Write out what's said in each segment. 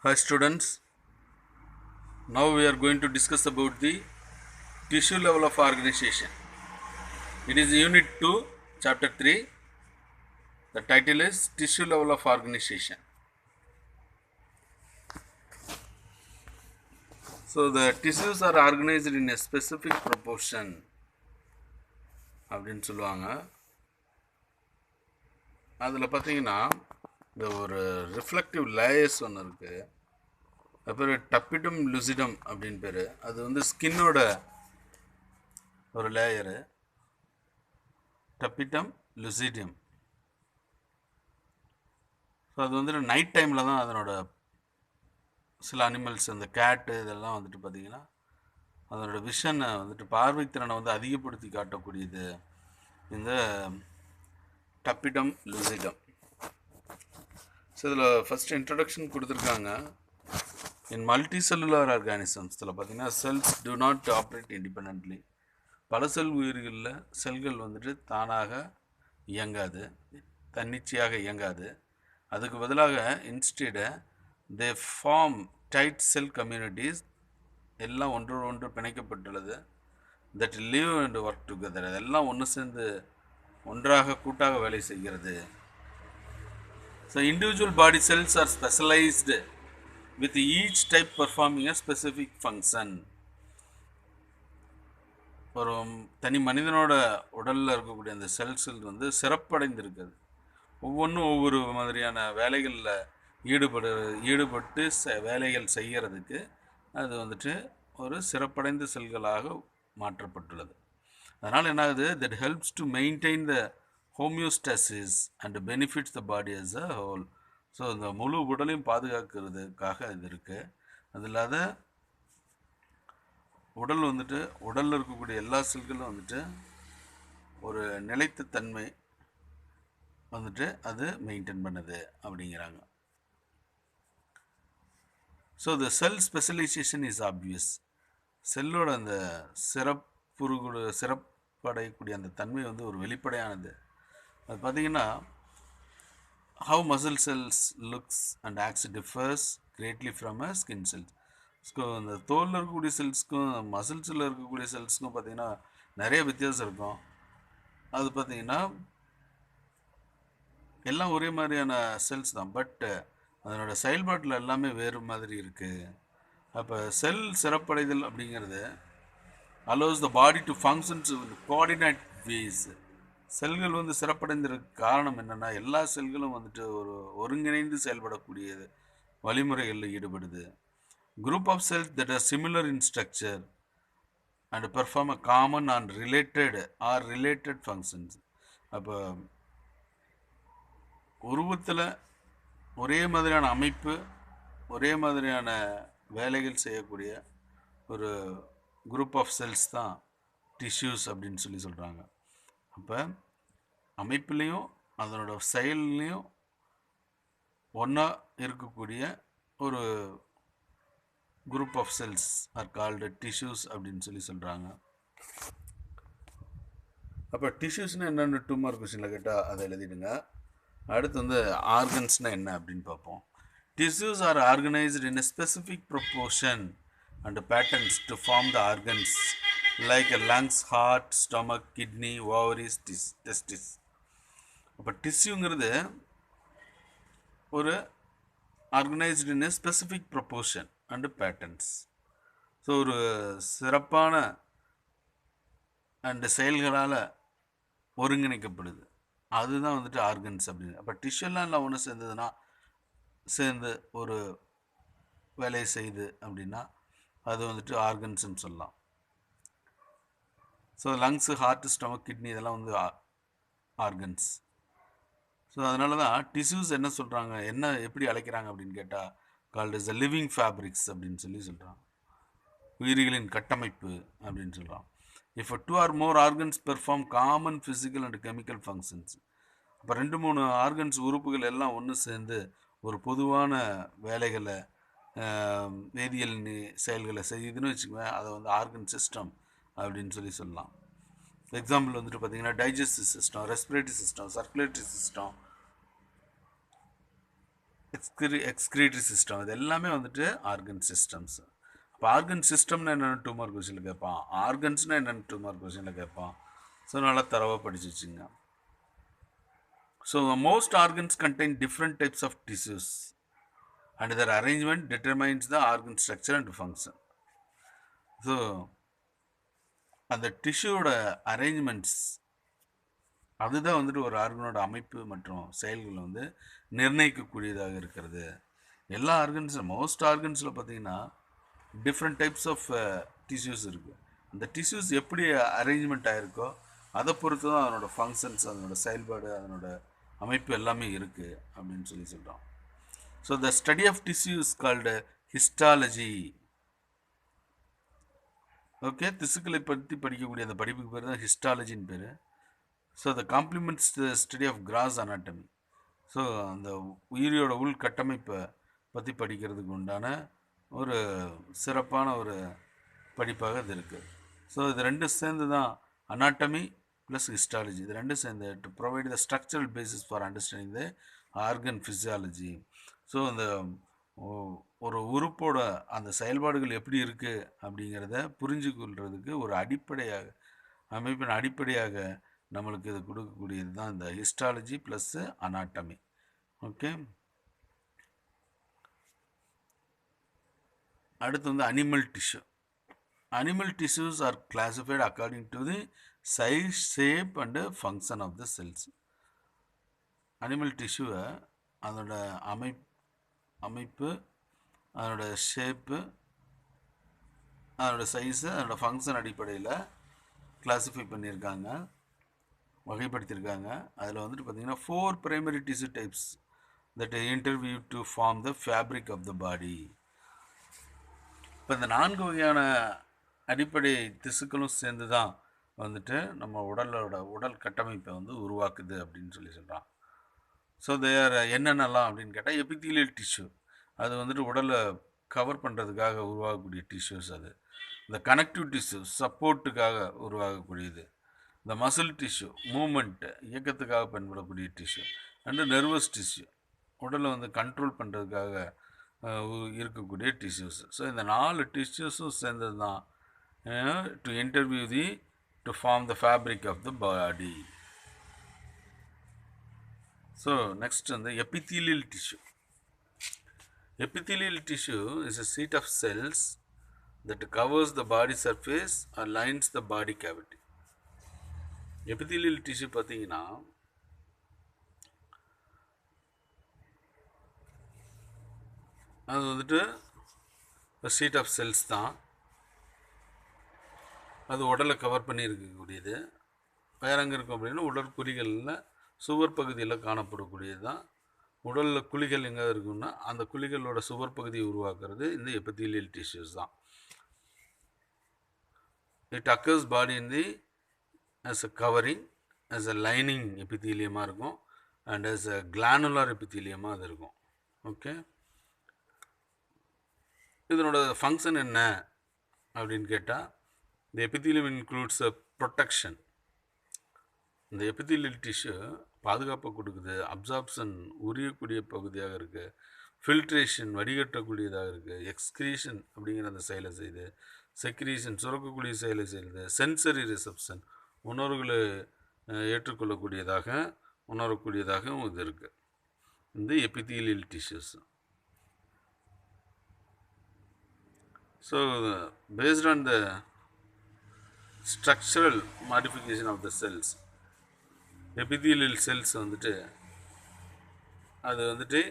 Hi students, now we are going to discuss about the tissue level of organization. It is unit 2, chapter 3. The title is tissue level of organization. So the tissues are organized in a specific proportion அப்படின்னு சொல்லுவாங்க. அதில் பார்த்தீங்கன்னா இந்த ஒரு reflective layers ஒன்று இருக்குது. அது பேர் டப்பிடம் லுசிடம் அப்படின்னு பேர். அது வந்து ஸ்கின்னோட ஒரு லேயரு, டப்பிடம் லுசிடியம். ஸோ அது வந்துட்டு நைட் டைமில் தான் அதனோட சில அனிமல்ஸ், அந்த கேட்டு இதெல்லாம் வந்துட்டு பார்த்திங்கன்னா அதனோட விஷனை வந்துட்டு பார்வைத்திறனை வந்து அதிகப்படுத்தி காட்டக்கூடியது இந்த டப்பிடம் லுசிடம். ஸோ இதில் ஃபஸ்ட் இன்ட்ரடக்ஷன் கொடுத்துருக்காங்க. இன் மல்டி செல்லுலார் ஆர்கானிசம்ஸ் இதில் பார்த்திங்கன்னா cells do not operate independently. பல செல் உயிர்களில் செல்கள் வந்துட்டு தானாக இயங்காது, தன்னிச்சையாக இயங்காது. அதுக்கு பதிலாக instead they form tight cell communities, எல்லாம் ஒன்றோடு ஒன்று பிணைக்கப்பட்டுள்ளது. That live and work together, அதெல்லாம் ஒன்று சேர்ந்து ஒன்றாக கூட்டாக வேலை செய்கிறது. So individual body cells are specialised with each type performing a specific function. ஒரு தனி மனிதனோட உடலில் இருக்கக்கூடிய அந்த செல்கள் வந்து சிறப்படைந்திருக்குது. ஒவ்வொன்றும் ஒவ்வொரு மாதிரியான வேலைகளில் ஈடுபட்டு வேலைகள் செய்கிறதுக்கு அது வந்துட்டு ஒரு சிறப்படைந்த செல்களாக மாற்றப்பட்டுள்ளது. அதனால் என்ன ஆகுது, that helps to maintain the homeostasis and benefits the body as a whole. So இந்த முழு உடலையும் பாதுகாக்கிறதுக்காக இது இருக்குது. அது இல்லாத உடல் வந்துட்டு உடலில் இருக்கக்கூடிய எல்லா செல்களும் வந்துட்டு ஒரு நிலைத்த தன்மை வந்துட்டு அது மெயின்டைன் பண்ணுது அப்படிங்கிறாங்க. So the cell specialisation is obvious. செல்லோட அந்த சிறப்படையக்கூடிய அந்த தன்மை வந்து ஒரு வெளிப்படையானது. அது பார்த்திங்கன்னா how muscle cells looks and acts differs greatly from a skin cells. So அந்த தோலில் இருக்கக்கூடிய செல்ஸ்க்கும் மசில்ஸில் இருக்கக்கூடிய செல்ஸ்க்கும் பார்த்திங்கன்னா நிறைய வித்தியாசம் இருக்கும். அது பார்த்திங்கன்னா எல்லாம் ஒரே மாதிரியான செல்ஸ் தான், பட் அதனோட செயல்பாட்டில் எல்லாமே வேறு மாதிரி இருக்குது. அப்போ செல் சிறப்படைதல் அப்படிங்கிறது allows the body to functions with coordinate ways. செல்கள் வந்து சிறப்படைந்திருக்க காரணம் என்னென்னா, எல்லா செல்களும் வந்துட்டு ஒரு ஒருங்கிணைந்து செயல்படக்கூடிய வழிமுறைகளில் ஈடுபடுது. Group of cells that are similar in structure and perform a common and related functions. அப்போ உருவத்தில் ஒரே மாதிரியான அமைப்பு, ஒரே மாதிரியான வேலைகள் செய்யக்கூடிய ஒரு குரூப் ஆஃப் செல்ஸ் தான் டிஷ்யூஸ் அப்படின்னு சொல்கிறாங்க. அப்போ அமைப்புலேயும் அதனோட செயல்லையும் ஒன்றா இருக்கக்கூடிய ஒரு group of cells are called tissues அப்படின்னு சொல்கிறாங்க. அப்போ டிஷ்யூஸ்னால் என்னென்னு 2 மார்க் கொஸ்டினில் கேட்டால் அதை எழுதிடுங்க. அடுத்து வந்து ஆர்கன்ஸ்னால் என்ன அப்படின்னு பார்ப்போம். Tissues are organized in a specific proportion and patterns to form the organs like lungs, heart, stomach, kidney, ovaries, testis. அப்போ டிஷ்யூங்கிறது ஒரு organised in a specific proportion and patterns. So ஒரு சிறப்பான அண்ட் செயல்களால் ஒருங்கிணைக்கப்படுது, அதுதான் வந்துட்டு ஆர்கன்ஸ் அப்படின்னு. அப்போ டிஷ்யூலாம் எல்லாம் ஒன்று சேர்ந்து ஒரு வேலையை செய்யுது அப்படின்னா அது வந்துட்டு ஆர்கன்ஸ்ன்னு சொல்லலாம். So lungs, heart, stomach, kidney இதெல்லாம் வந்து ஆர்கன்ஸ். ஸோ அதனால தான் டிஷ்யூஸ் என்ன சொல்கிறாங்க, எப்படி அழைக்கிறாங்க அப்படின்னு கேட்டால் called is the living fabrics அப்படின்னு சொல்கிறாங்க. உயிரிகளின் கட்டமைப்பு அப்படின்னு சொல்கிறான். If 2 or more organs perform common physical and chemical functions. அப்போ 2-3 ஆர்கன்ஸ் உறுப்புகள் எல்லாம் ஒன்று சேர்ந்து ஒரு பொதுவான வேலைகளை, வேதியியல் செயல்களை செய்யுதுன்னு வச்சுக்கோங்க, அதை வந்து ஆர்கன் சிஸ்டம் அப்படின்னு சொல்லலாம். எக்ஸாம்பிள் வந்துட்டு பார்த்திங்கன்னா digestive system, respiratory system, circulatory system, excretory system, இது எல்லாமே வந்துட்டு ஆர்கன் சிஸ்டம்ஸ். அப்போ ஆர்கன் சிஸ்டம்னு என்னென்னு 2 மார்க் கொஸ்டினில் கேட்பான், ஆர்கன்ஸ்னால் என்னென்னு 2 மார்க் கொஸ்டினில் கேட்பான். ஸோ நல்லா தரவாக படிச்சு வச்சுங்க. So most organs contain different types of tissues and their arrangement determines the organ structure and function. So அந்த டிஷ்யூவோட அரேஞ்ச்மெண்ட்ஸ் அதுதான் வந்துட்டு ஒரு ஆர்கனோட அமைப்பு மற்றும் செயல்கள் வந்து நிர்ணயிக்கக்கூடியதாக இருக்கிறது. எல்லா ஆர்கன்ஸில் மோஸ்ட் ஆர்கன்ஸில் பார்த்தீங்கன்னா டிஃப்ரெண்ட் டைப்ஸ் ஆஃப் டிஷ்யூஸ் இருக்குது. அந்த டிஷ்யூஸ் எப்படி அரேஞ்ச்மெண்ட் ஆகிருக்கோ அதை பொறுத்து தான் அதனோட ஃபங்க்ஷன்ஸ், அதனோட செயல்பாடு, அதனோட அமைப்பு எல்லாமே இருக்குது அப்படின்னு சொல்லி சொல்கிறோம். So the study of tissue is called histology. Okay, திசுக்களை பற்றி படிக்கக்கூடிய அந்த படிப்புக்கு பேர் தான் ஹிஸ்டாலஜின்னு பேர். So the complements the study of gross anatomy. So அந்த உயிரியோட உள் கட்டமைப்பை பற்றி படிக்கிறதுக்கு உண்டான ஒரு சிறப்பான ஒரு படிப்பாக இது இருக்குது. ஸோ இது ரெண்டும் சேர்ந்து தான் அனாட்டமி ப்ளஸ் ஹிஸ்டாலஜி, இது ரெண்டும் சேர்ந்து to provide the structural basis for understanding the organ physiology. So அந்த ஒரு உறுப்போட அந்த செயல்பாடுகள் எப்படி இருக்குது அப்படிங்கிறத புரிஞ்சு கொள்றதுக்கு ஒரு அடிப்படையாக, அமைப்பின் அடிப்படையாக நம்மளுக்கு இது கொடுக்கக்கூடியது தான் இந்த ஹிஸ்டாலஜி ப்ளஸ்ஸு அனாட்டமி. ஓகே, அடுத்து வந்து animal tissue. Animal tissues are classified according to the size, shape and function of the cells. Animal டிஷ்யூவை அதோட அமைப்பு, அதனோட ஷேப்பு, அதனோட சைஸு, அதனோட ஃபங்க்ஷன் அடிப்படையில் கிளாஸிஃபை பண்ணியிருக்காங்க, வகைப்படுத்தியிருக்காங்க. அதில் வந்துட்டு பார்த்திங்கன்னா 4 primary tissue types that interweave to form the fabric of the body. இப்போ இந்த 4 வகையான அடிப்படை திசுக்களும் சேர்ந்து தான் வந்துட்டு நம்ம உடல் கட்டமைப்பை வந்து உருவாக்குது அப்படின்னு சொல்லி சொல்கிறான். ஸோ தேர் என்னென்னலாம் அப்படின்னு கேட்டால் எபித்தீலியல் டிஷ்யூ, அது வந்துட்டு உடலை கவர் பண்ணுறதுக்காக உருவாகக்கூடிய டிஷ்யூஸ். அது இந்த கனெக்டிவ் டிஷ்யூ, சப்போர்ட்டுக்காக உருவாகக்கூடியது. இந்த மசில் டிஷ்யூ, மூமெண்ட்டு, இயக்கத்துக்காக பயன்படக்கூடிய டிஷ்யூ. அண்டு நர்வஸ் டிஷ்யூ, உடலை வந்து கண்ட்ரோல் பண்ணுறதுக்காக இருக்கக்கூடிய டிஷ்யூஸ். ஸோ இந்த 4 டிஷ்யூஸும் சேர்ந்தது தான் to interweave to form the fabric of the body. So next வந்து epithelial tissue. Epithelial tissue is a sheet of cells that covers the body surface or lines the body cavity. Epithelial tissue பார்த்தீங்கன்னா அது வந்துட்டு sheet of cells தான். அது உடலை cover பண்ணி இருக்கக்கூடியது. வேற எங்கே இருக்கும் அப்படின்னா உடற்குறிகளில் சுவர் பகுதியில் காணப்படக்கூடியது தான். உடலில் குழிகள் எங்கே இருக்குன்னா அந்த குழிகளோட சுவர் பகுதியை உருவாக்குறது இந்த எபித்தீலியல் டிஷ்யூஸ் தான். It occurs body in the as a covering, as a lining எபித்தீலியமாக இருக்கும், அண்ட் ஆஸ் அ கிளானுலார் எபித்தீலியமாக அது இருக்கும். ஓகே, இதனோட ஃபங்க்ஷன் என்ன அப்படின்னு கேட்டால் இந்த எபித்தீலியம் இன்க்ளூட்ஸ் அ ப்ரொடெக்ஷன். இந்த எபித்தீலியல் டிஷ்யூ பாதுகாப்பை கொடுக்குது, அப்சார்ப்ஷன் உரியக்கூடிய பகுதியாக இருக்குது, ஃபில்ட்ரேஷன் வடிகட்டக்கூடியதாக இருக்குது, எக்ஸ்க்ரீஷன் அப்படிங்கிற அந்த செயலை செய்யுது, செக்ரீஷன் சுரக்கக்கூடிய செயலை செய்யுது, சென்சரி ரிசப்ஷன் உணர்வுகளை உணரக்கூடியதாகவும் இது இருக்குது இந்த epithelial tissues. So based on the structural modification of the cells, epithelial cells வந்துட்டு அது வந்துட்டு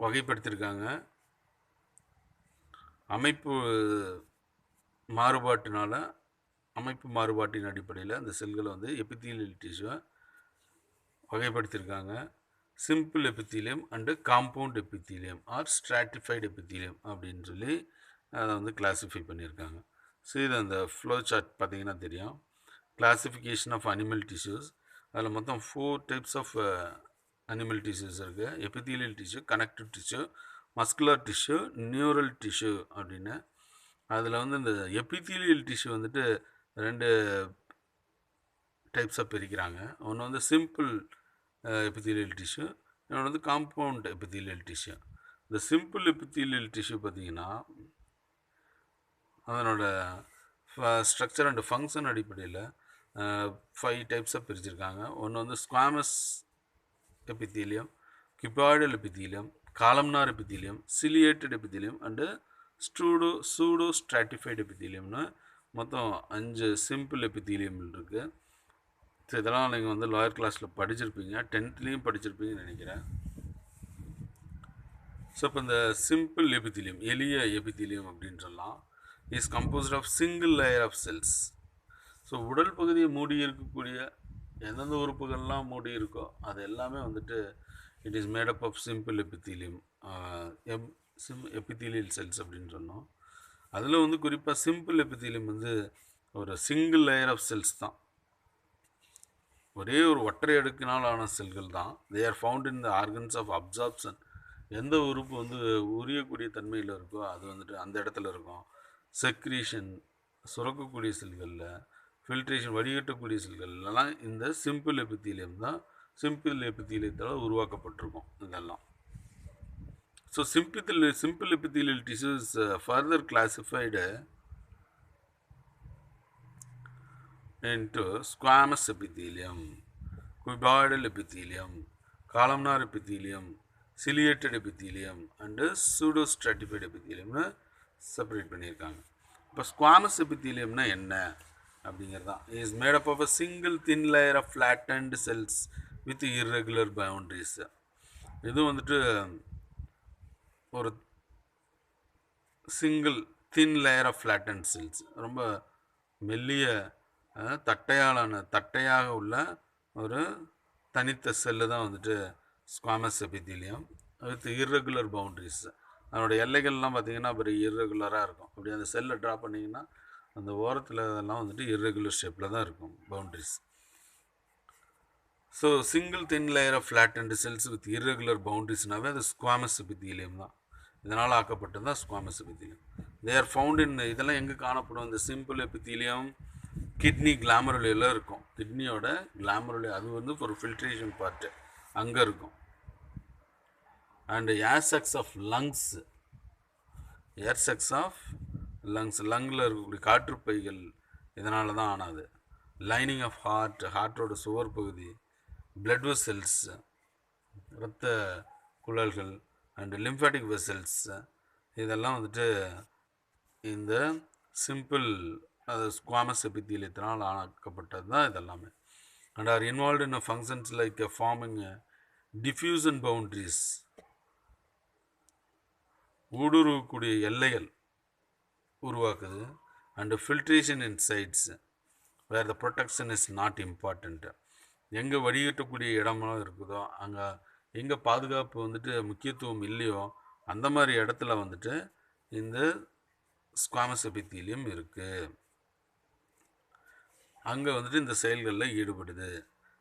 வகைப்படுத்தியிருக்காங்க. அமைப்பு மாறுபாட்டின் அடிப்படையில் அந்த செல்களை வந்து எபித்தீலியல் டிஷ்யூவை வகைப்படுத்தியிருக்காங்க. Simple epithelium and compound epithelium or stratified epithelium அப்படின்னு சொல்லி அதை வந்து கிளாஸிஃபை பண்ணியிருக்காங்க. ஸோ இது அந்த ஃப்ளோ சார்ட் பார்த்தீங்கன்னா தெரியும். கிளாசிஃபிகேஷன் ஆஃப் அனிமல் டிஷ்யூஸ், அதில் மொத்தம் 4 டைப்ஸ் ஆஃப் அனிமல் டிஷ்யூஸ் இருக்குது. Epithelial tissue, connective tissue, muscular tissue, neural tissue அப்படின்னு. அதில் வந்து இந்த எபித்தீலியல் டிஷ்யூ வந்துட்டு 2 டைப்ஸாக பிரிக்கிறாங்க. ஒன்று வந்து சிம்பிள் எபித்தீலியல் டிஷ்யூ, இன்னொன்று வந்து காம்பவுண்ட் எபித்தீலியல் டிஷ்யூ. இந்த சிம்பிள் எபித்தீலியல் டிஷ்யூ பார்த்தீங்கன்னா அதனோட ஸ்ட்ரக்சர் அண்ட் ஃபங்க்ஷன் அடிப்படையில் 5 டைப்ஸாக பிரிச்சிருக்காங்க. ஒன்று வந்து squamous epithelium, cuboidal epithelium, columnar epithelium, ciliated epithelium and pseudo stratified epitheliumனு மொத்தம் 5 சிம்பிள் எபித்தீலியம் இருக்குது. ஸோ இதெல்லாம் நீங்கள் வந்து லோயர் கிளாஸில் படிச்சிருப்பீங்க, 10th படிச்சிருப்பீங்கன்னு நினைக்கிறேன். ஸோ இப்போ இந்த சிம்பிள் எபித்தீலியம், எளிய எபித்தீலியம் அப்படின்னு சொல்லலாம், is composed of single layer of cells. So உடல் பகுதியை மூடி இருக்கக்கூடிய எந்தெந்த உறுப்புகள்லாம் மூடி இருக்கோ அது எல்லாமே வந்துட்டு it is made up of simple epithelium, epithelial cells அப்படின்னு சொன்னோம். அதில் வந்து குறிப்பாக சிம்பிள் எபித்தீலியம் வந்து ஒரு சிங்கிள் லேயர் ஆஃப் செல்ஸ் தான், ஒரே ஒரு ஒற்றை அடுக்கினால் ஆன செல்கள் தான். They are found in the organs of absorption. எந்த உறுப்பு வந்து உரியக்கூடிய தன்மையில் இருக்கோ அது வந்துட்டு அந்த இடத்துல இருக்கும். செக்ரீஷன், சுரக்கக்கூடிய செல்களில், ஃபில்ட்ரேஷன், வடிகட்டக்கூடிய செல்கள்லாம் இந்த சிம்பிள் எபித்தீலியம் தான், சிம்பிள் எபித்தீலியத்தால் உருவாக்கப்பட்டிருக்கும் இதெல்லாம். So simple epithelial tissues further classified into squamous epithelium, cuboidal epithelium, columnar epithelium, ciliated epithelium and pseudostratified epithelium separate பண்ணியிருக்காங்க. இப்போ ஸ்குவாமஸ் எபித்தீலியம்னா என்ன அப்படிங்கிறதான். Is made up of a single thin layer of flattened cells with irregular boundaries. இது வந்துட்டு ஒரு single thin layer of flattened cells, ரொம்ப மெல்லிய தட்டையாக உள்ள ஒரு தனித்த செல்லு தான் வந்துட்டு squamous epithelium with irregular boundaries. அதனோட எல்லைகள்லாம் பார்த்திங்கன்னா அப்புறம் இர்ரெகுலராக இருக்கும். அப்படி அந்த செல்லை ட்ரா பண்ணிங்கன்னா அந்த ஓரத்தில் இதெல்லாம் வந்துட்டு இர்ரெகுலர் ஷேப்பில் தான் இருக்கும் boundaries. So single thin layer of flattened cells with irregular பவுண்டரிஸ்னாவே அது ஸ்குவாமஸ் எபித்தீலியம் தான். இதனால் ஆக்கப்பட்டது தான் squamous epithelium. They are found in, இதெல்லாம் எங்கே காணப்படும்? இந்த சிம்பிள் எபித்தீலியம் கிட்னி கிளாமருலையில் இருக்கும். கிட்னியோட கிளாமருலை அது வந்து ஒரு ஃபில்ட்ரேஷன் பார்ட்டு அங்கே இருக்கும். அண்டு ஏர்செக்ஸ் ஆஃப் லங்ஸ், லங்கில் இருக்கக்கூடிய காற்றுப்பைகள் இதனால தான் ஆனது. லைனிங் ஆஃப் ஹார்ட்டோட சுவர் பகுதி, பிளட் வெசல்ஸ், இரத்த குழல்கள் அண்டு லிம்ஃபாட்டிக் வெசல்ஸ், இதெல்லாம் வந்துட்டு இந்த சிம்பிள் அது ஸ்குவாமஸ் எபித்தீலியத்தினால் ஆக்கப்பட்டது தான் இதெல்லாமே. And are involve in functions like forming diffusion boundaries, ஊடுருவக்கூடிய எல்லைகள் உருவாக்குது. And filtration in sites where the protection is not important. எங்கே வடிகட்டக்கூடிய இடமெல்லாம் இருக்குதோ, அங்கே எங்கே பாதுகாப்பு வந்துட்டு முக்கியத்துவம் இல்லையோ அந்த மாதிரி இடத்துல வந்துட்டு இந்த ஸ்குவாமஸ் எபித்தீலியம் இருக்குது, அங்கே வந்துட்டு இந்த செயல்களில் ஈடுபடுது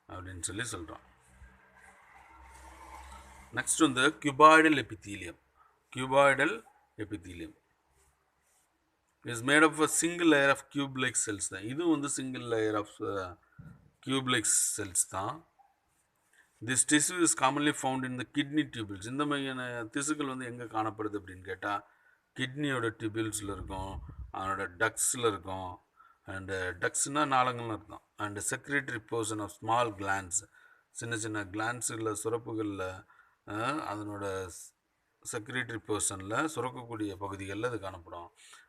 அப்படின்னு சொல்லி சொல்கிறோம். நெக்ஸ்ட் வந்து cuboidal epithelium. Cuboidal epithelium is made up of a single layer of cube-like cells தான். இது வந்து single layer of cube-like cells தான். This tissue is commonly found in the kidney tubules. இந்த மாதிரியான திசுக்கள் வந்து எங்கே காணப்படுது அப்படின்னு கேட்டால் கிட்னியோட டியூபிள்ஸில் இருக்கும், அதனோட டக்ஸில் இருக்கும். அண்டு டக்ஸ்னால் நாளங்கள்னு இருக்கும். And secretory portion of small glands, சின்ன சின்ன கிளான்ஸுகளில் சுரப்புகளில் அதனோட செக்ரேட்டரி போர்ஷனில் சுரக்கக்கூடிய பகுதிகளில் அது காணப்படும்.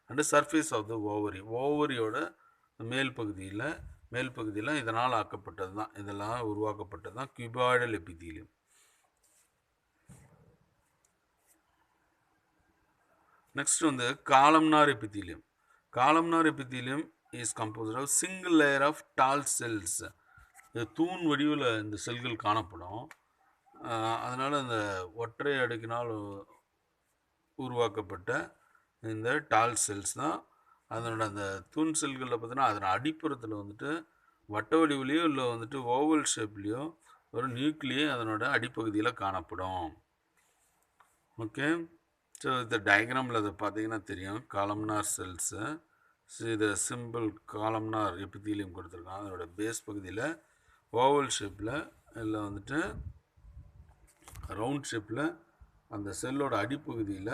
அண்டு சர்ஃபேஸ் ஆஃப் த ஓவரியோட மேல் பகுதியில் இதனால் ஆக்கப்பட்டது தான், இதெல்லாம் உருவாக்கப்பட்டது தான் cuboidal epithelium. நெக்ஸ்ட் வந்து columnar epithelium. Columnar epithelium is composed of single layer of tall cells. இது தூண் வடிவில் இந்த செல்கள் காணப்படும். அதனால் இந்த ஒற்றை அடுக்கினால் உருவாக்கப்பட்ட இந்த டால் செல்ஸ் தான். அதனோட அந்த தூண் செல்களில் பார்த்தீங்கன்னா அதன் அடிப்புறத்தில் வந்துட்டு வட்ட வடிவிலையோ இல்லை வந்துட்டு ஓவல் ஷேப்லேயோ ஒரு நியூக்ளியே அதனோட அடிப்பகுதியில் காணப்படும். ஓகே, ஸோ இந்த டயக்ராமில் அதை பார்த்தீங்கன்னா தெரியும். காலம்னார் செல்ஸு, இது சிம்பிள் காலம்னார் எபித்தீலியம் கொடுத்துருக்காங்க. அதனோட பேஸ் பகுதியில் ஓவல் ஷேப்பில் இல்லை வந்துட்டு ரவுண்ட் ஷேப்பில் அந்த செல்லோட அடிப்பகுதியில்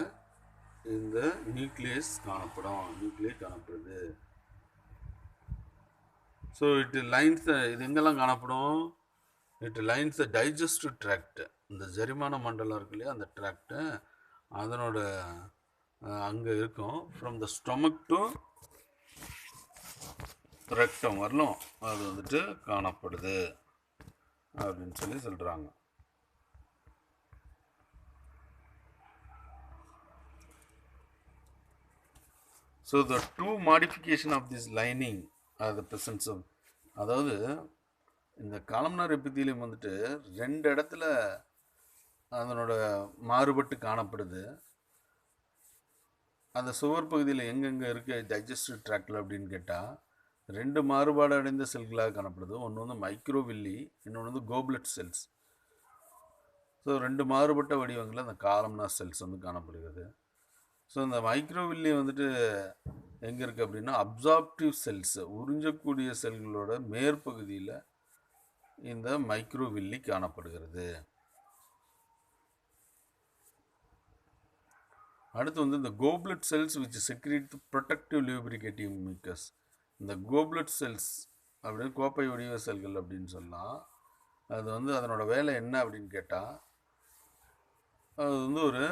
இந்த நியூக்ளியஸ் காணப்படுது. ஸோ இட் லைன்ஸ் இது எங்கெல்லாம் காணப்படும்? It lines the digestive tract. இந்த ஜெரிமான மண்டலம் இருக்கு இல்லையா, அந்த ட்ராக்டு அதனோட அங்கே இருக்கும். From the stomach to rectum வரலும் அது வந்துட்டு காணப்படுது அப்படின்னு சொல்கிறாங்க. So the two modification of this lining are the presence of, அதாவது இந்த காலம்னார் எபித்தீலியம் வந்துட்டு 2 இடத்துல அதனோட மாறுபட்டு காணப்படுது. அந்த சுவர் பகுதியில் எங்கெங்கே இருக்குது டைஜஸ்டிவ் ட்ராக்டில் அப்படின்னு கேட்டால் 2 மாறுபாடு அடைந்த செல்களாக காணப்படுது. ஒன்று வந்து மைக்ரோவில்லி, இன்னொன்று வந்து கோப்லெட் செல்ஸ். ஸோ 2 மாறுபட்ட வடிவங்களில் அந்த காலம்னார் செல்ஸ் வந்து காணப்படுகிறது. ஸோ இந்த மைக்ரோவில்லி வந்துட்டு எங்கே இருக்குது அப்படின்னா அப்சார்ப்டிவ் செல்ஸ், உறிஞ்சக்கூடிய செல்களோட மேற்பகுதியில் இந்த மைக்ரோவில்லி காணப்படுகிறது. அடுத்து வந்து இந்த goblet cells which secrete protective lubricative mucus. இந்த கோப்லெட் செல்ஸ் அப்படின்னு கோப்பை வடிவ செல்கள் அப்படின்னு சொல்லலாம். அது வந்து அதனோட வேலை என்ன அப்படின்னு கேட்டால், அது வந்து ஒரு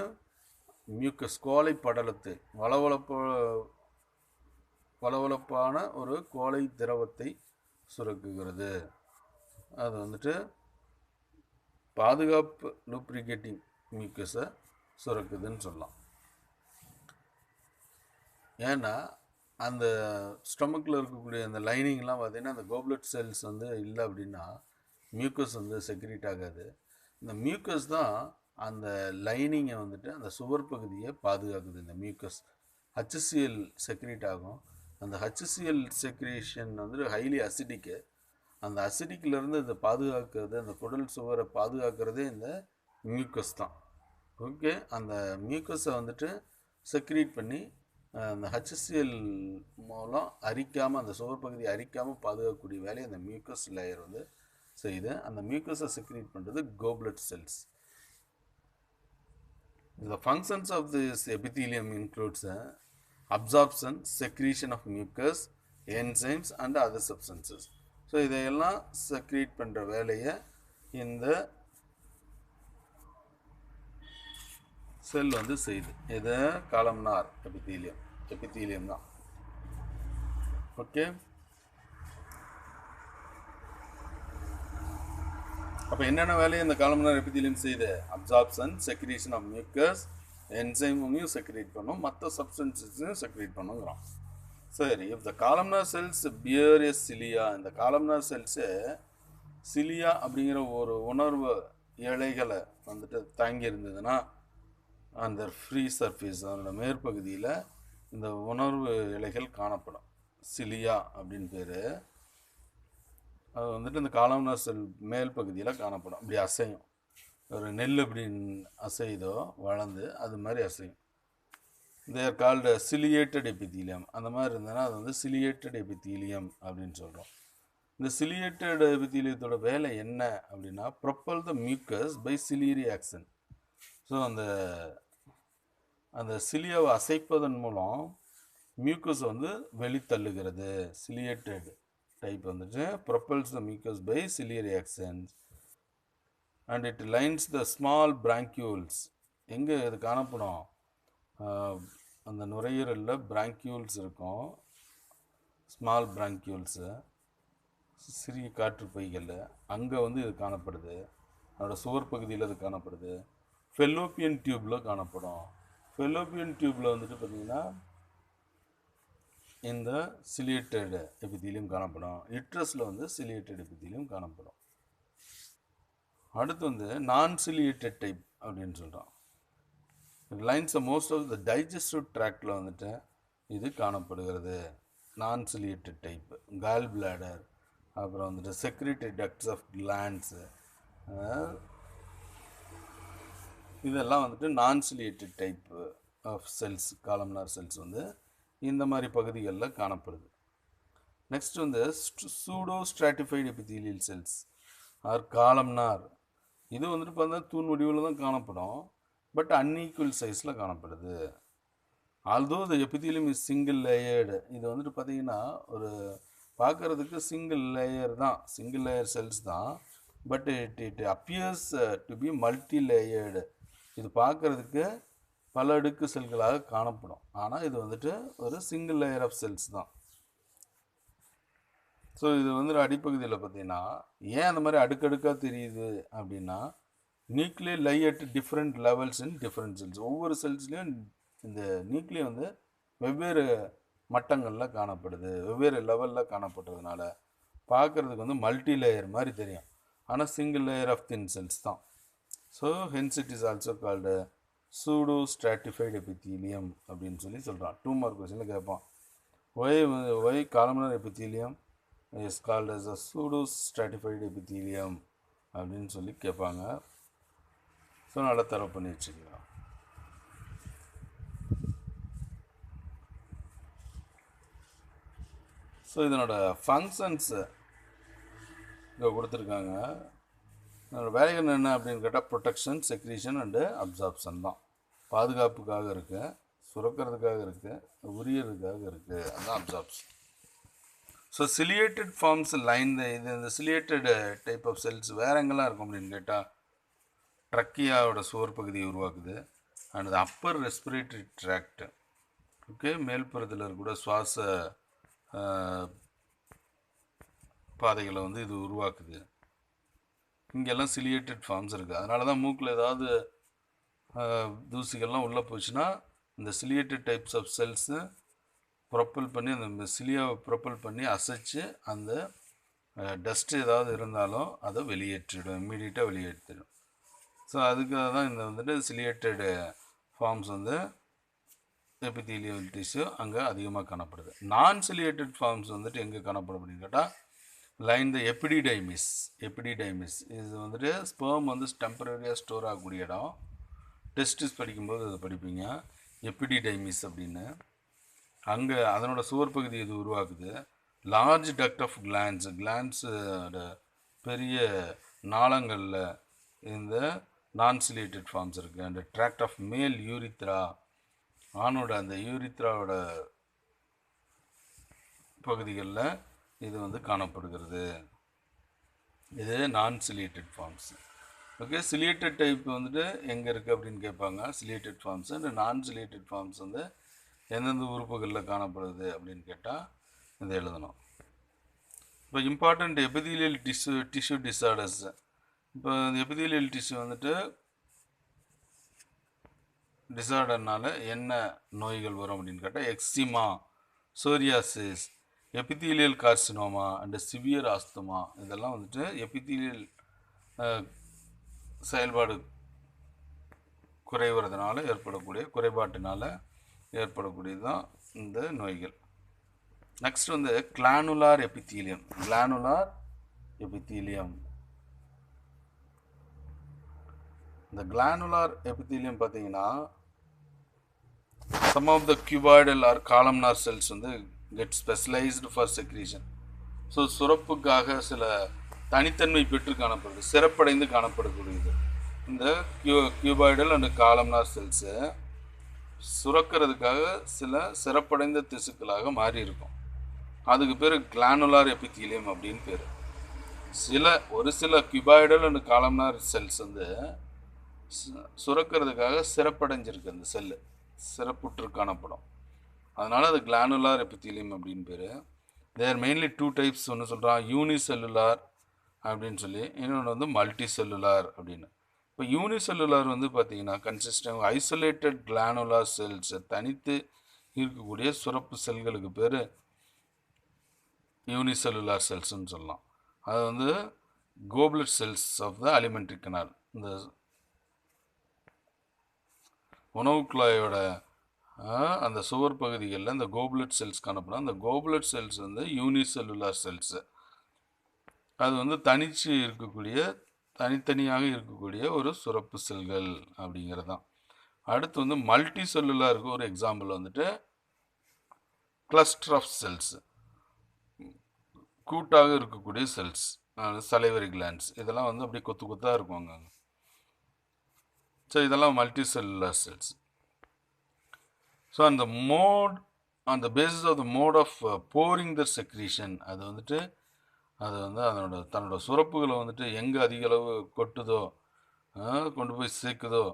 மியூக்கஸ் கோலை படலத்தை வளவளப்பான ஒரு கோலை திரவத்தை சுரக்குகிறது. அது வந்துட்டு பாதுகாப்பு லூப்ரிகேட்டிங் மியூக்கஸை சுரக்குதுன்னு சொல்லலாம். ஏன்னா அந்த ஸ்டொமக்கில் இருக்கக்கூடிய அந்த லைனிங்லாம் பார்த்திங்கன்னா அந்த கோப்லெட் செல்ஸ் வந்து இல்லை அப்படின்னா மியூக்கஸ் வந்து செக்ரீட் ஆகாது. இந்த மியூக்கஸ் தான் அந்த லைனிங்கை வந்துட்டு அந்த சுவர் பகுதியை பாதுகாக்குது. இந்த மியூக்கஸ் HCl செக்ரீட் ஆகும். அந்த HCl செக்ரேஷன் வந்து ஹைலி அசிடிக்கு. அந்த அசிடிக்கிலேருந்து இதை பாதுகாக்கிறது, அந்த குடல் சுவரை பாதுகாக்கிறதே இந்த மியூக்கஸ் தான். ஓகே, அந்த மியூக்கஸை வந்துட்டு செக்ரீட் பண்ணி அந்த HCl மூலம் அரிக்காமல், அந்த சுவர் பகுதியை அரிக்காமல் பாதுகாக்கக்கூடிய வேலையை அந்த மியூக்கஸ் லேயர் வந்து செய்யுது. அந்த மியூக்கஸை செக்ரீட் பண்ணுறது goblet cells. The functions of this epithelium includes absorption, secretion of mucus, enzymes and other substances. So இதையெல்லாம் செக்ரீட் பண்ணுற வேலையை இந்த செல் வந்து செய்யுது. இது காலம்னார் எபித்தீலியம் தான். ஓகே, அப்போ என்னென்ன வேலையை இந்த காலம்னார் எபித்தீலியம் செய்யுது? அப்சார்ப்ஷன், செக்ரீஷன் ஆஃப் மியூக்கஸ், என்சைமையும் செக்ரீட் பண்ணும், மற்ற சப்ஸ்டன்சஸையும் செக்ரீட் பண்ணுங்கிறோம். சரி, if the columnar cells bear a cilia, இந்த காலம்னார் செல்ஸு சிலியா அப்படிங்கிற ஒரு உணர்வு இழைகளை வந்துட்டு தாங்கி இருந்ததுன்னா அந்த ஃப்ரீ சர்ஃபேஸ், அதோட மேற்பகுதியில் இந்த உணர்வு இலைகள் காணப்படும். சிலியா அப்படின்னு பேர். அது வந்துட்டு இந்த காலம்னார் செல் மேல் பகுதியில் காணப்படும். அப்படி அசையும், ஒரு நெல் அப்படின்னு அசைதோ வளர்ந்து அது மாதிரி அசையும். They are called ciliated epithelium. அந்த மாதிரி இருந்ததுன்னா அது வந்து சிலியேட்டட் எபித்தீலியம் அப்படின்னு சொல்கிறோம். இந்த சிலியேட்டட் எபித்தீலியத்தோட வேலை என்ன அப்படின்னா propel the mucus by ciliary action. So அந்த சிலியாவை அசைப்பதன் மூலம் மியூக்கஸ் வந்து வெளித்தள்ளுகிறது. சிலியேட்டட் டைப் வந்துட்டு propels the mucus by ciliary actions and it lines the small bronchioles. எங்கே இது காணப்படும்? அந்த நுரையீரலில் பிராங்கியூல்ஸ் இருக்கும், ஸ்மால் பிராங்கியூல்ஸு, சிறிய காற்றுப்பைகளில். அங்கே வந்து இது காணப்படுது. அதோட சுவர் பகுதியில் இது காணப்படுது. ஃபெல்லோப்பியன் டியூப்பில் காணப்படும். ஃபெல்லோப்பியன் டியூப்பில் வந்துட்டு பார்த்திங்கன்னா இந்த சிலியேட்டட் எபித்தீலியம் காணப்படும். யுட்ரஸில் வந்து சிலியேட்டட் எபித்தீலியம் காணப்படும். அடுத்து வந்து நான் சிலியேட்டட் டைப் அப்படின்னு சொல்கிறோம். Lines most of the digestive ட்ராக்டில் வந்துட்டு இது காணப்படுகிறது. நான் சிலியேட்டட் டைப், கால் பிளாடர், அப்புறம் வந்துட்டு செக்ரிட்டரி டக்ட்ஸ் ஆஃப் கிளாண்ட்ஸு, இதெல்லாம் வந்துட்டு நான் ciliated type of cells, columnar cells வந்து இந்த மாதிரி பகுதிகளில் காணப்படுது. நெக்ஸ்ட் வந்து pseudo stratified epithelial cells or columnar இது வந்துட்டு பார்த்தா தூண் வடிவில் தான் காணப்படும், பட் அன்ஈக்குவல் சைஸில் காணப்படுது. Although the epithelium is single layered, இது வந்துட்டு பார்த்தீங்கன்னா ஒரு பார்க்குறதுக்கு சிங்கிள் லேயர் தான், சிங்கிள் லேயர் செல்ஸ் தான், but it appears to be multilayered. இது பார்க்குறதுக்கு பல அடுக்கு செல்களாக காணப்படும், ஆனால் இது வந்துட்டு ஒரு சிங்கிள் லேயர் ஆஃப் செல்ஸ் தான். ஸோ இது வந்துட்டு அடிப்பகுதியில் பார்த்தீங்கன்னா ஏன் அந்த மாதிரி அடுக்கடுக்காக தெரியுது அப்படின்னா, nuclear lie at different levels in different cells. ஒவ்வொரு செல்ஸ்லேயும் இந்த நியூக்ளியர் வந்து வெவ்வேறு மட்டங்களில் காணப்படுது, வெவ்வேறு லெவலில் காணப்படுறதுனால பார்க்குறதுக்கு வந்து மல்டி லேயர் மாதிரி தெரியும், ஆனால் single layer of thin cells தான். So hence it is also called pseudostratified epithelium அப்படின்னு சொல்கிறான். 2 மார்க் கொஸ்டினில் கேட்பான், why columnar epithelium is called as a pseudo stratified epithelium அப்படின்னு சொல்லி கேட்பாங்க. ஸோ நல்லா தரவு பண்ணி வச்சுக்கலாம். ஸோ இதனோட ஃபங்க்ஷன்ஸு இங்கே கொடுத்துருக்காங்க. இதனோட வேலைகள் என்ன அப்படின்னு கேட்டால் ப்ரொடெக்ஷன், செக்ரீஷன் அண்டு அப்சார்ப்ஷன் தான். பாதுகாப்புக்காக இருக்குது, சுரக்கிறதுக்காக இருக்குது, உரியறதுக்காக இருக்குது, அதுதான் absorption. So ciliated forms line இந்த சிலியேட்டட் டைப் ஆஃப் செல்ஸ் வேறு எங்கெல்லாம் இருக்கும் அப்படின்னு கேட்டால் ட்ரக்கியாவோட சுவர் பகுதியை உருவாக்குது, and upper respiratory tract, okay, மேல்புறத்தில் இருக்கக்கூட சுவாச பாதைகளை வந்து இது உருவாக்குது. இங்கெல்லாம் சிலியேட்டட் ஃபார்ம்ஸ் இருக்குது. அதனால தான் மூக்கில் ஏதாவது தூசிகள்லாம் உள்ளே போச்சுன்னா இந்த ciliated types of cells propel பண்ணி அந்த சிலியாவை ப்ரொப்பல் பண்ணி அசைச்சு அந்த டஸ்ட்டு ஏதாவது இருந்தாலும் அதை வெளியேற்றிடும், இம்மீடியட்டாக வெளியேற்றிடும். ஸோ அதுக்காக தான் இந்த வந்துட்டு சிலியேட்டடு ஃபார்ம்ஸ் வந்து எபிதீலியல் டிஷ்யூ அங்கே அதிகமாக காணப்படுது. நான் சிலியேட்டட் ஃபார்ம்ஸ் வந்துட்டு எங்கே காணப்படும் அப்படின்னு கேட்டால் லைன் த எபிடிடைமிஸ். இது வந்துட்டு ஸ்பெர்ம் வந்து டெம்பரரியாக ஸ்டோர் ஆகக்கூடிய இடம். டெஸ்டிஸ் படிக்கும்போது அதை படிப்பீங்க, எபிடிடைமிஸ் அப்படின்னு. அங்கே அதனோட சுவர் பகுதி இது உருவாக்குது. லார்ஜ் டக்ட் ஆஃப் கிளான்ஸோட பெரிய நாளங்களில் இந்த நான் சிலியேட்டட் ஃபார்ம்ஸ் இருக்குது. And tract of male urethra, ஆணோட அந்த யூரித்ராவோட பகுதிகளில் இது வந்து காணப்படுகிறது. இது non ciliated forms. Okay, ciliated type வந்துட்டு எங்கே இருக்குது அப்படின்னு கேட்பாங்க. Ciliated forms and non ciliated forms வந்து எந்தெந்த உறுப்புகளில் காணப்படுது அப்படின்னு கேட்டால் இதை எழுதணும். இப்போ இம்பார்ட்டண்ட் எபிதீலியல் டிஷ்யூ டிஸார்டர்ஸ். இப்போ இந்த எபிதீலியல் டிஷ்யூ வந்துட்டு டிஸார்டர்னால என்ன நோய்கள் வரும் அப்படின்னு கேட்டால் eczema, psoriasis, epithelial carcinoma and severe asthma, இதெல்லாம் வந்துட்டு எபிதீலியல் செயல்பாடு குறைவதுனால ஏற்படக்கூடிய குறைபாட்டினால் ஏற்படக்கூடியது தான் இந்த நோய்கள். நெக்ஸ்ட் வந்து கிளானுலார் எபித்தீலியம். இந்த கிளானுலார் எபித்தீலியம் பார்த்தீங்கன்னா some of the cuboidal or columnar cells வந்து get specialised for secretion. So சுரப்புக்காக சில தனித்தன்மை பெற்று காணப்படுது, சிறப்படைந்து காணப்படக்கூடியது. இந்த கியூபாய்டல் அண்ட் காலம்னார் செல்ஸு சுரக்கிறதுக்காக சில சிறப்படைந்த திசுக்களாக மாறி இருக்கும். அதுக்கு பேர் கிளானுலார் எபித்தீலியம் அப்படின்னு பேர். ஒரு சில கியூபாய்டல் அண்ட் காலம்னார் செல்ஸ் வந்து சுரக்கிறதுக்காக சிறப்படைஞ்சிருக்கு, அந்த செல்லு சிறப்புற்று காணப்படும். அதனால் அது கிளானுலார் எபித்தீலியம் அப்படின்னு பேர். தேர் மெயின்லி 2 டைப்ஸ். ஒன்று சொல்கிறான் யூனிசெல்லுலார் அப்படின்னு சொல்லி, இன்னொன்று வந்து மல்டி செல்லுலார் அப்படின்னு. இப்போ யூனிசெல்லுலார் வந்து பார்த்தீங்கன்னா கன்சிஸ்டிங் ஐசோலேட்டட் கிளானுலார் செல்ஸ், தனித்து இருக்கக்கூடிய சுரப்பு செல்களுக்கு பேர் யூனிசெல்லுலார் செல்ஸ்ன்னு சொல்லலாம். அது வந்து goblet cells of the alimentary canal, இந்த உணவு குழாயோட அந்த சுவர் பகுதிகளில் இந்த கோப்லெட் செல்ஸ் காணப்படும். அந்த கோப்லெட் செல்ஸ் வந்து யூனிசெல்லுலார் செல்ஸு. அது வந்து தனித்தனியாக இருக்கக்கூடிய ஒரு சுரப்பு செல்கள் அப்படிங்கிறது தான். அடுத்து வந்து மல்டி செல்லுலாருக்கு ஒரு எக்ஸாம்பிள் வந்துட்டு கிளஸ்டர் ஆஃப் செல்ஸ், கூட்டாக இருக்கக்கூடிய செல்ஸ். சலைவரி கிளான்ஸ் இதெல்லாம் வந்து அப்படியே கொத்து கொத்தாக இருக்கும் அங்கே. ஸோ இதெல்லாம் மல்டி செல்லுலார் செல்ஸ். ஸோ அந்த மோட் அந்த basis of the mode of pouring the secretion அது வந்துட்டு அது வந்து தன்னோட சுரப்புகளை வந்துட்டு எங்கே அதிக அளவு கொட்டுதோ கொண்டு போய் சேர்க்குதோ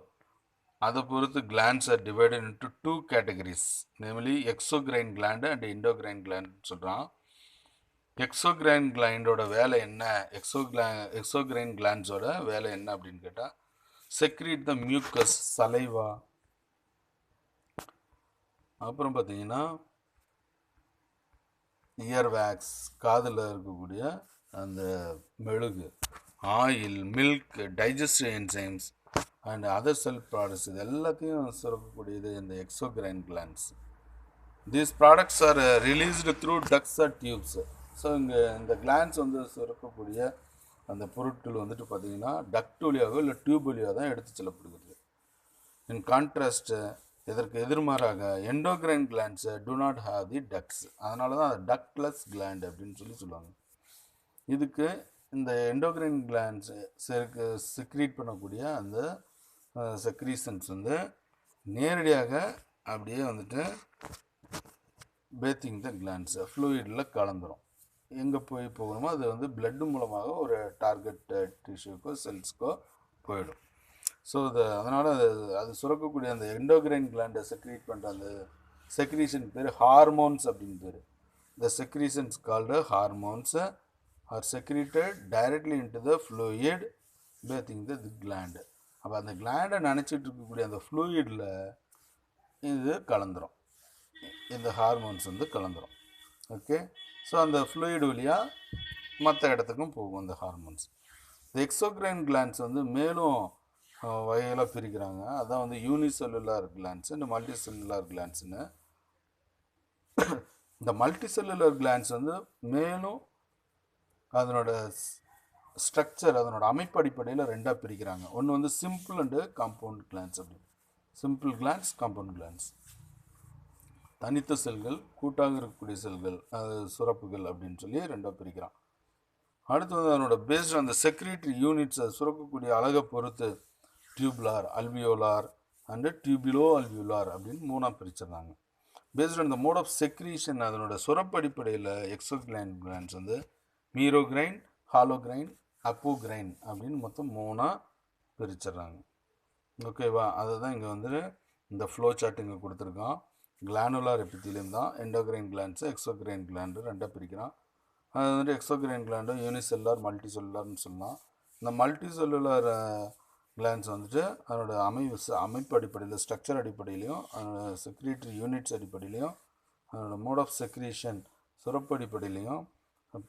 அதை பொறுத்து glands R divided into 2 categories, namely exocrine gland and endocrine gland சொல்கிறான். எக்ஸோகிரைன் கிளாண்டோட வேலை என்ன, எக்ஸோகிரைன் கிளாண்ட்ஸோட வேலை என்ன அப்படின்னு கேட்டால் செக்ரீட் த மியூக்கஸ் சலைவா, அப்புறம் பார்த்தீங்கன்னா இயர் வேக்ஸ் காதில் இருக்கக்கூடிய அந்த மெழுகு, oil, milk, digestive enzymes and other cell products இது எல்லாத்தையும் சுரக்கக்கூடியது இந்த exocrine glands. These products are released through ducts or tubes. So இங்கே இந்த கிளாண்ட்ஸ் வந்து சுரக்கக்கூடிய அந்த பொருட்கள் வந்துட்டு பார்த்தீங்கன்னா டக்ட் வழியாகவோ இல்லை டியூப் வழியாக தான் எடுத்து செல்லப்படுகிறது. இன் கான்ட்ராஸ்ட் இதற்கு எதிர்மாறாக endocrine glands do not have the ducts, அதனால தான் அது டக்ட்லெஸ் கிளாண்ட் அப்படின்னு சொல்லுவாங்க. இதுக்கு இந்த எண்டோகிரைன் கிளாண்ட்ஸ் செக்ரீட் பண்ணக்கூடிய அந்த செக்ரீஷன்ஸ் வந்து நேரடியாக அப்படியே வந்துட்டு பேத்திங் த கிளாண்ட்ஸ் ஃப்ளூயிடில் கலந்துரும். எங்கே போகணுமோ அது வந்து பிளட்டு மூலமாக ஒரு டார்கெட் டிஷ்யூக்கோ செல்ஸ்க்கோ போயிடும். ஸோ அதனால் அது சுரக்கக்கூடிய அந்த எண்டோகிரைன் கிளாண்டை செக்ரீட் பண்ணுற அந்த செக்ரீஷன் பேர் ஹார்மோன்ஸ் அப்படின்னு பேர். The secretions called hormones are secreted directly into the fluid bathing the gland. அப்போ அந்த கிளாண்டை நினச்சிட்டு இருக்கக்கூடிய அந்த ஃப்ளூயிடில் இது கலந்துரும், இந்த ஹார்மோன்ஸ் வந்து கலந்துரும். ஓகே, ஸோ அந்த ஃப்ளூயிட் வழியாக மற்ற இடத்துக்கும் போகும் அந்த ஹார்மோன்ஸ். இந்த எக்ஸோகிரைன் கிளாண்ட்ஸ் வந்து மேலும் வகைகளாக பிரிக்கிறாங்க. அதான் வந்து யூனிசெல்லுலார் கிளாண்ட்ஸ், இந்த மல்டி செல்லுலார் கிளாண்ட்ஸ்னு. இந்த மல்டி செல்லுலார் கிளாண்ட்ஸ் வந்து மேலும் அதனோட ஸ்ட்ரக்சர் அதனோட அமைப்பு அடிப்படையில் ரெண்டாக பிரிக்கிறாங்க. ஒன்று வந்து சிம்பிள் அண்டு காம்பவுண்ட் கிளாண்ட்ஸ் அப்படின்னு. Simple glands, compound glands. தனித்த செல்கள், கூட்டாக இருக்கக்கூடிய செல்கள், சுரப்புகள் அப்படின்னு சொல்லி ரெண்டாக பிரிக்கிறான். அடுத்து வந்து அதனோட பேஸ்ட் அந்த செக்ரேட்டரி யூனிட்ஸ் அது சுரக்கக்கூடிய அழகை பொறுத்து டியூப்லார், அல்வியோலார் அண்டு டியூபிலோ அல்வியோலார் அப்படின்னு மூணாக பிரிச்சிருந்தாங்க. Based on the mode of secretion அதனோட சுரப்பு அடிப்படையில் எக்ஸோகிரைன் கிளாண்ட்ஸ் வந்து மீரோகிரைன், ஹாலோகிரைன், அப்போகிரைன் அப்படின்னு மொத்தம் மூணாக பிரிச்சிடுறாங்க. ஓகேவா, அதை தான் இங்கே வந்து இந்த ஃப்ளோ சார்ட் இங்கே கொடுத்துருக்கான். கிளானுலார் எபித்திலியம் தான் எண்டோகிரைன் கிளாண்ட்ஸு எக்ஸோகிரைன் கிளாண்டு ரெண்டாக பிரிக்கிறான். அது வந்துட்டு எக்ஸோகிரைன் கிளாண்டு யூனிசெல்லுலார், மல்டி செல்லுலார்னு சொல்லலாம். இந்த மல்டி செல்லுலார் கிளாண்ட்ஸ் வந்துட்டு அதனோட அமைப்பு அடிப்படையில், ஸ்ட்ரக்சர் அடிப்படையிலையும், அதனோட செக்ரேட்டரி யூனிட்ஸ் அடிப்படையிலையும், அதனோட மோட் ஆஃப் செக்ரீஷன் சுரப்பு அடிப்படையிலையும்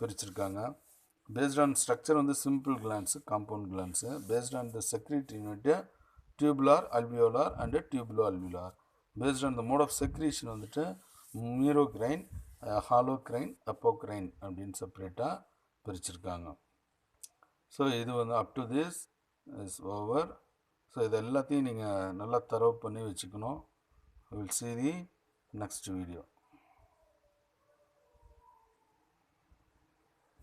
பிரிச்சிருக்காங்க. பேஸ்ட் ஆன் ஸ்ட்ரக்சர் வந்து simple glands, compound glands. Based on the secretory unit tubular, alveolar and tubulo alveolar. Based on the mode of secretion வந்துட்டு மீரோகிரைன், ஹாலோகிரைன், அப்போகிரைன் அப்படின்னு செப்பரேட்டாக பிரிச்சிருக்காங்க. ஸோ இது வந்து up to this is over. So இது எல்லாத்தையும் நீங்கள் நல்லா தரவு பண்ணி வச்சுக்கணும். Will see the next video.